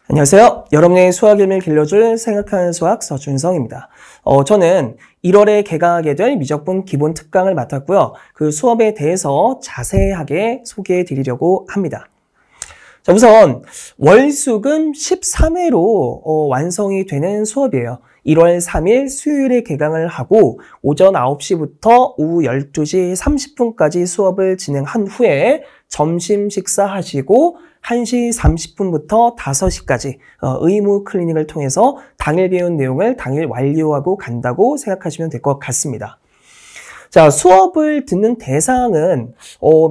안녕하세요. 여러분의 수학 일을 길러줄 생각하는 수학 서준성입니다. 저는 1월에 개강하게 될 미적분 기본 특강을 맡았고요. 그 수업에 대해서 자세하게 소개해 드리려고 합니다. 자, 우선 월수금 13회로 완성이 되는 수업이에요. 1월 3일 수요일에 개강을 하고 오전 9시부터 오후 12시 30분까지 수업을 진행한 후에 점심 식사하시고 1시 30분부터 5시까지 의무 클리닉을 통해서 당일 배운 내용을 당일 완료하고 간다고 생각하시면 될 것 같습니다. 자, 수업을 듣는 대상은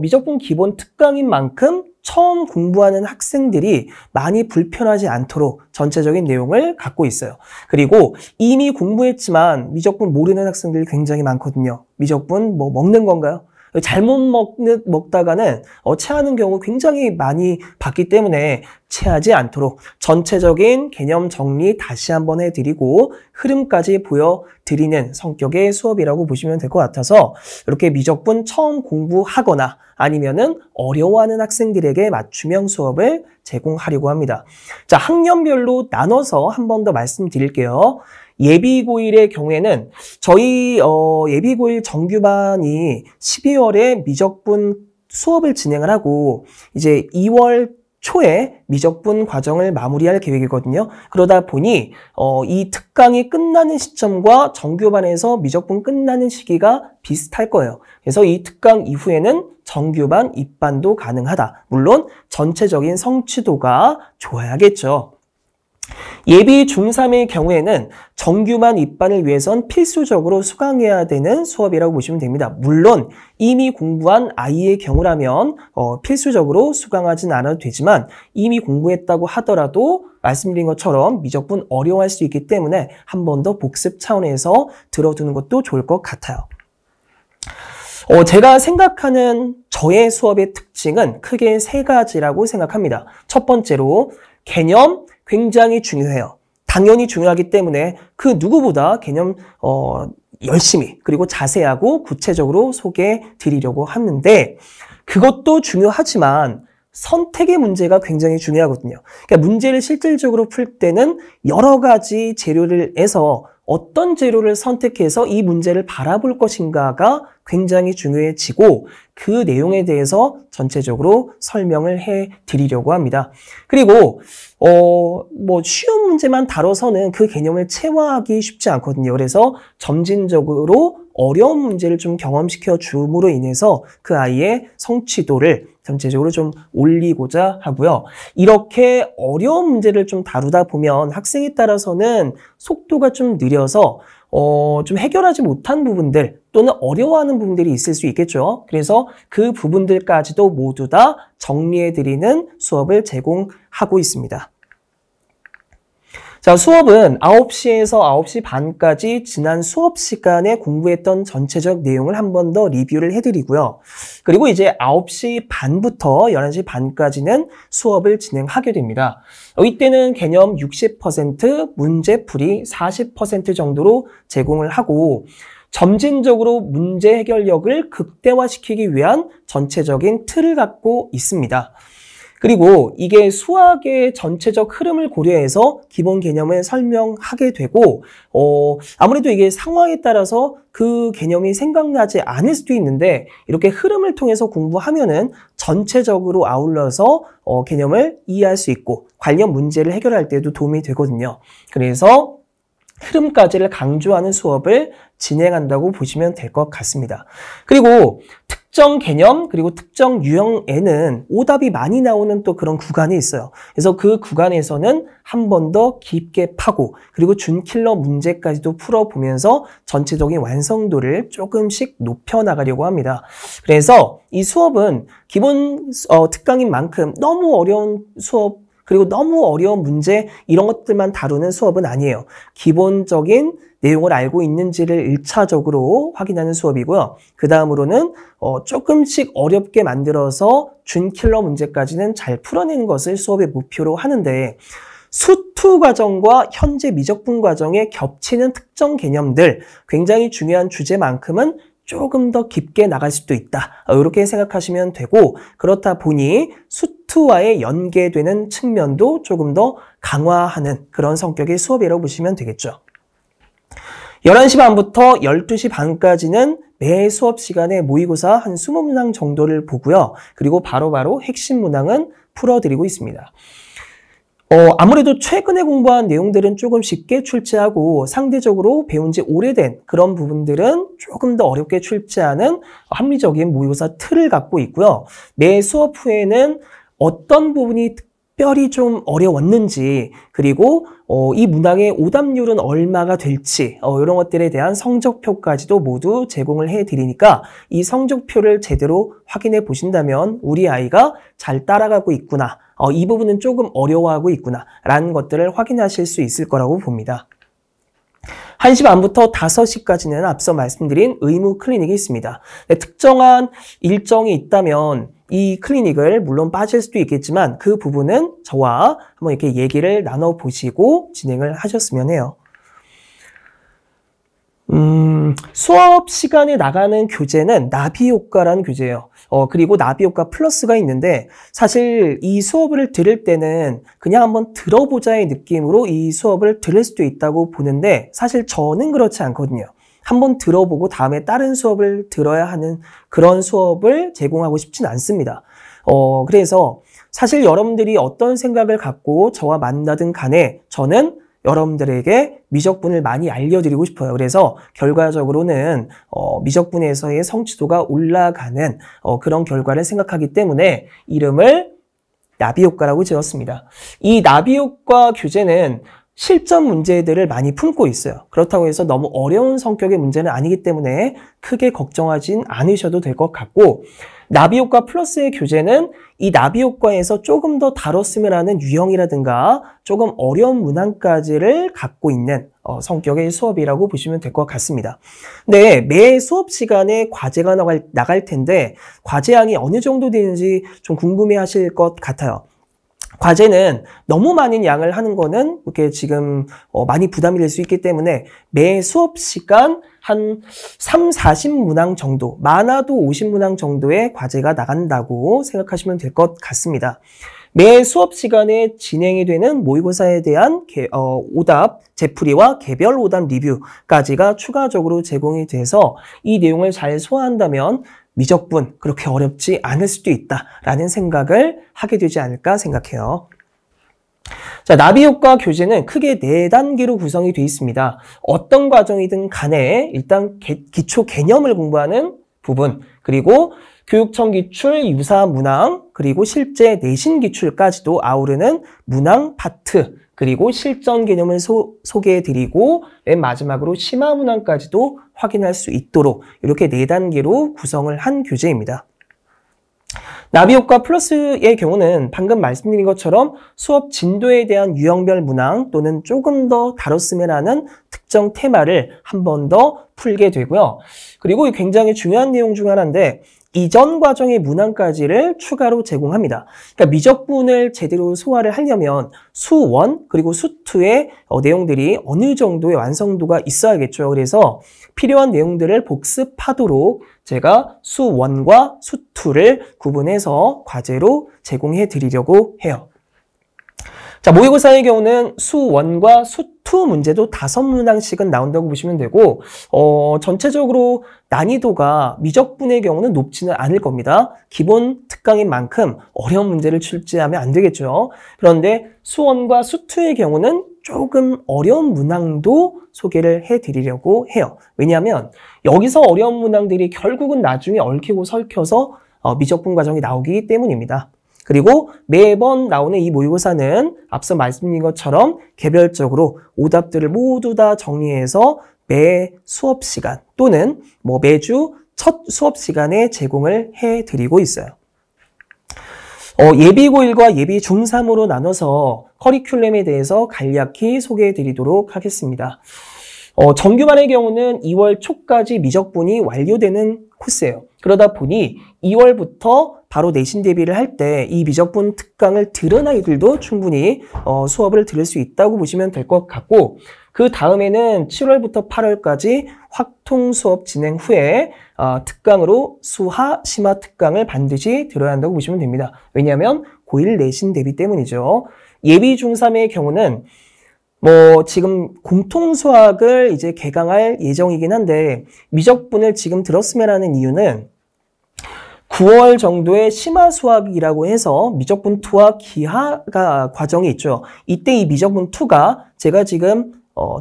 미적분 기본 특강인 만큼 처음 공부하는 학생들이 많이 불편하지 않도록 전체적인 내용을 갖고 있어요. 그리고 이미 공부했지만 미적분 모르는 학생들이 굉장히 많거든요. 미적분 뭐 먹는 건가요? 잘못 먹다가는 체하는 경우 굉장히 많이 봤기 때문에 체하지 않도록 전체적인 개념 정리 다시 한번 해드리고 흐름까지 보여드리는 성격의 수업이라고 보시면 될 것 같아서 이렇게 미적분 처음 공부하거나 아니면은 어려워하는 학생들에게 맞춤형 수업을 제공하려고 합니다. 자, 학년별로 나눠서 한 번 더 말씀드릴게요. 예비고1의 경우에는 저희 예비고1 정규반이 12월에 미적분 수업을 진행을 하고 이제 2월 초에 미적분 과정을 마무리할 계획이거든요. 그러다 보니 이 특강이 끝나는 시점과 정규반에서 미적분 끝나는 시기가 비슷할 거예요. 그래서 이 특강 이후에는 정규반 입반도 가능하다. 물론 전체적인 성취도가 좋아야겠죠. 예비 중3의 경우에는 정규반 입반을 위해선 필수적으로 수강해야 되는 수업이라고 보시면 됩니다. 물론 이미 공부한 아이의 경우라면 필수적으로 수강하진 않아도 되지만 이미 공부했다고 하더라도 말씀드린 것처럼 미적분 어려워할 수 있기 때문에 한 번 더 복습 차원에서 들어두는 것도 좋을 것 같아요. 제가 생각하는 저의 수업의 특징은 크게 3가지라고 생각합니다. 첫 번째로 개념 굉장히 중요해요. 당연히 중요하기 때문에 그 누구보다 개념 열심히 그리고 자세하고 구체적으로 소개해 드리려고 하는데 그것도 중요하지만 선택의 문제가 굉장히 중요하거든요. 그러니까 문제를 실질적으로 풀 때는 여러 가지 재료를 해서 어떤 재료를 선택해서 이 문제를 바라볼 것인가가 굉장히 중요해지고 그 내용에 대해서 전체적으로 설명을 해 드리려고 합니다. 그리고 뭐 쉬운 문제만 다뤄서는 그 개념을 체화하기 쉽지 않거든요. 그래서 점진적으로 어려운 문제를 좀 경험시켜 줌으로 인해서 그 아이의 성취도를 전체적으로 좀 올리고자 하고요. 이렇게 어려운 문제를 좀 다루다 보면 학생에 따라서는 속도가 좀 느려서 좀 해결하지 못한 부분들 또는 어려워하는 부분들이 있을 수 있겠죠. 그래서 그 부분들까지도 모두 다 정리해드리는 수업을 제공하고 있습니다. 자, 수업은 9시에서 9시 반까지 지난 수업 시간에 공부했던 전체적 내용을 한 번 더 리뷰를 해드리고요. 그리고 이제 9시 반부터 11시 반까지는 수업을 진행하게 됩니다. 이때는 개념 60%, 문제풀이 40% 정도로 제공을 하고 점진적으로 문제 해결력을 극대화시키기 위한 전체적인 틀을 갖고 있습니다. 그리고 이게 수학의 전체적 흐름을 고려해서 기본 개념을 설명하게 되고 아무래도 이게 상황에 따라서 그 개념이 생각나지 않을 수도 있는데 이렇게 흐름을 통해서 공부하면은 전체적으로 아울러서 개념을 이해할 수 있고 관련 문제를 해결할 때도 도움이 되거든요. 그래서 흐름까지를 강조하는 수업을 진행한다고 보시면 될 것 같습니다. 그리고 특정 개념 그리고 특정 유형에는 오답이 많이 나오는 또 그런 구간이 있어요. 그래서 그 구간에서는 한 번 더 깊게 파고 그리고 준킬러 문제까지도 풀어보면서 전체적인 완성도를 조금씩 높여나가려고 합니다. 그래서 이 수업은 기본 특강인 만큼 너무 어려운 수업 그리고 너무 어려운 문제 이런 것들만 다루는 수업은 아니에요. 기본적인 내용을 알고 있는지를 1차적으로 확인하는 수업이고요. 그 다음으로는 조금씩 어렵게 만들어서 준킬러 문제까지는 잘 풀어내는 것을 수업의 목표로 하는데 수투 과정과 현재 미적분 과정에 겹치는 특정 개념들 굉장히 중요한 주제만큼은 조금 더 깊게 나갈 수도 있다. 이렇게 생각하시면 되고 그렇다 보니 수투 수투와의 연계되는 측면도 조금 더 강화하는 그런 성격의 수업이라고 보시면 되겠죠. 11시 반부터 12시 반까지는 매 수업 시간에 모의고사 한 20문항 정도를 보고요. 그리고 바로바로 핵심 문항은 풀어드리고 있습니다. 아무래도 최근에 공부한 내용들은 조금 쉽게 출제하고 상대적으로 배운 지 오래된 그런 부분들은 조금 더 어렵게 출제하는 합리적인 모의고사 틀을 갖고 있고요. 매 수업 후에는 어떤 부분이 특별히 좀 어려웠는지, 그리고 이 문항의 오답률은 얼마가 될지 이런 것들에 대한 성적표까지도 모두 제공을 해드리니까 이 성적표를 제대로 확인해 보신다면 우리 아이가 잘 따라가고 있구나, 이 부분은 조금 어려워하고 있구나 라는 것들을 확인하실 수 있을 거라고 봅니다. 1시 반부터 5시까지는 앞서 말씀드린 의무 클리닉이 있습니다. 특정한 일정이 있다면 이 클리닉을 물론 빠질 수도 있겠지만 그 부분은 저와 한번 이렇게 얘기를 나눠보시고 진행을 하셨으면 해요. 수업 시간에 나가는 교재는 나비효과라는 교재예요. 그리고 나비효과 플러스가 있는데 사실 이 수업을 들을 때는 그냥 한번 들어보자의 느낌으로 이 수업을 들을 수도 있다고 보는데 사실 저는 그렇지 않거든요. 한번 들어보고 다음에 다른 수업을 들어야 하는 그런 수업을 제공하고 싶진 않습니다. 그래서 사실 여러분들이 어떤 생각을 갖고 저와 만나든 간에 저는 여러분들에게 미적분을 많이 알려드리고 싶어요. 그래서 결과적으로는 미적분에서의 성취도가 올라가는 그런 결과를 생각하기 때문에 이름을 나비효과라고 지었습니다. 이 나비효과 교재는 실전 문제들을 많이 품고 있어요. 그렇다고 해서 너무 어려운 성격의 문제는 아니기 때문에 크게 걱정하진 않으셔도 될 것 같고, 나비효과 플러스의 교재는 이 나비효과에서 조금 더 다뤘으면 하는 유형이라든가 조금 어려운 문항까지를 갖고 있는 성격의 수업이라고 보시면 될 것 같습니다. 네, 매 수업 시간에 과제가 나갈 텐데 과제량이 어느 정도 되는지 좀 궁금해 하실 것 같아요. 과제는 너무 많은 양을 하는 거는 이렇게 지금 많이 부담이 될 수 있기 때문에 매 수업 시간 한 3, 40문항 정도, 많아도 50문항 정도의 과제가 나간다고 생각하시면 될 것 같습니다. 매 수업 시간에 진행이 되는 모의고사에 대한 오답 재풀이와 개별 오답 리뷰까지가 추가적으로 제공이 돼서 이 내용을 잘 소화한다면 미적분 그렇게 어렵지 않을 수도 있다라는 생각을 하게 되지 않을까 생각해요. 자, 나비효과 교재는 크게 4단계로 구성이 되어 있습니다. 어떤 과정이든 간에 일단 기초 개념을 공부하는 부분, 그리고 교육청 기출, 유사 문항, 그리고 실제 내신 기출까지도 아우르는 문항 파트, 그리고 실전 개념을 소개해드리고 맨 마지막으로 심화 문항까지도 확인할 수 있도록 이렇게 4단계로 구성을 한 교재입니다. 나비효과 플러스의 경우는 방금 말씀드린 것처럼 수업 진도에 대한 유형별 문항 또는 조금 더 다뤘으면 하는 특정 테마를 한 번 더 풀게 되고요. 그리고 굉장히 중요한 내용 중 하나인데 이전 과정의 문항까지를 추가로 제공합니다. 그러니까 미적분을 제대로 소화를 하려면 수1 그리고 수2의 내용들이 어느 정도의 완성도가 있어야겠죠. 그래서 필요한 내용들을 복습하도록 제가 수1과 수2를 구분해서 과제로 제공해 드리려고 해요. 자, 모의고사의 경우는 수1과 수2 문제도 5문항씩은 나온다고 보시면 되고 전체적으로 난이도가 미적분의 경우는 높지는 않을 겁니다. 기본 특강인 만큼 어려운 문제를 출제하면 안 되겠죠. 그런데 수1과 수2의 경우는 조금 어려운 문항도 소개를 해드리려고 해요. 왜냐하면 여기서 어려운 문항들이 결국은 나중에 얽히고 설켜서 미적분 과정이 나오기 때문입니다. 그리고 매번 나오는 이 모의고사는 앞서 말씀드린 것처럼 개별적으로 오답들을 모두 다 정리해서 매 수업 시간 또는 매주 첫 수업 시간에 제공을 해드리고 있어요. 예비 고1과 예비 중3으로 나눠서 커리큘럼에 대해서 간략히 소개해드리도록 하겠습니다. 정규반의 경우는 2월 초까지 미적분이 완료되는 코스예요. 그러다 보니 2월부터 바로 내신 대비를 할 때 이 미적분 특강을 들은 아이들도 충분히 수업을 들을 수 있다고 보시면 될 것 같고, 그 다음에는 7월부터 8월까지 확통 수업 진행 후에 특강으로 수하, 심화 특강을 반드시 들어야 한다고 보시면 됩니다. 왜냐하면 고1 내신 대비 때문이죠. 예비 중3의 경우는 지금 공통수학을 이제 개강할 예정이긴 한데 미적분을 지금 들었으면 하는 이유는 9월 정도에 심화수학이라고 해서 미적분 2와 기하가 과정이 있죠. 이때 이 미적분 2가 제가 지금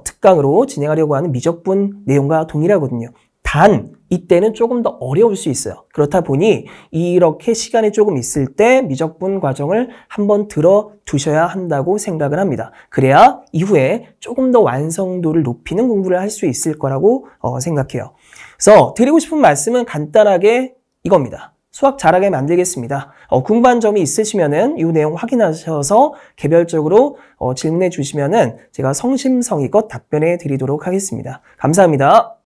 특강으로 진행하려고 하는 미적분 내용과 동일하거든요. 단 이때는 조금 더 어려울 수 있어요. 그렇다 보니 이렇게 시간이 조금 있을 때 미적분 과정을 한번 들어두셔야 한다고 생각을 합니다. 그래야 이후에 조금 더 완성도를 높이는 공부를 할 수 있을 거라고 생각해요. 그래서 드리고 싶은 말씀은 간단하게 이겁니다. 수학 잘하게 만들겠습니다. 궁금한 점이 있으시면은 이 내용 확인하셔서 개별적으로 질문해 주시면은 제가 성심성의껏 답변해 드리도록 하겠습니다. 감사합니다.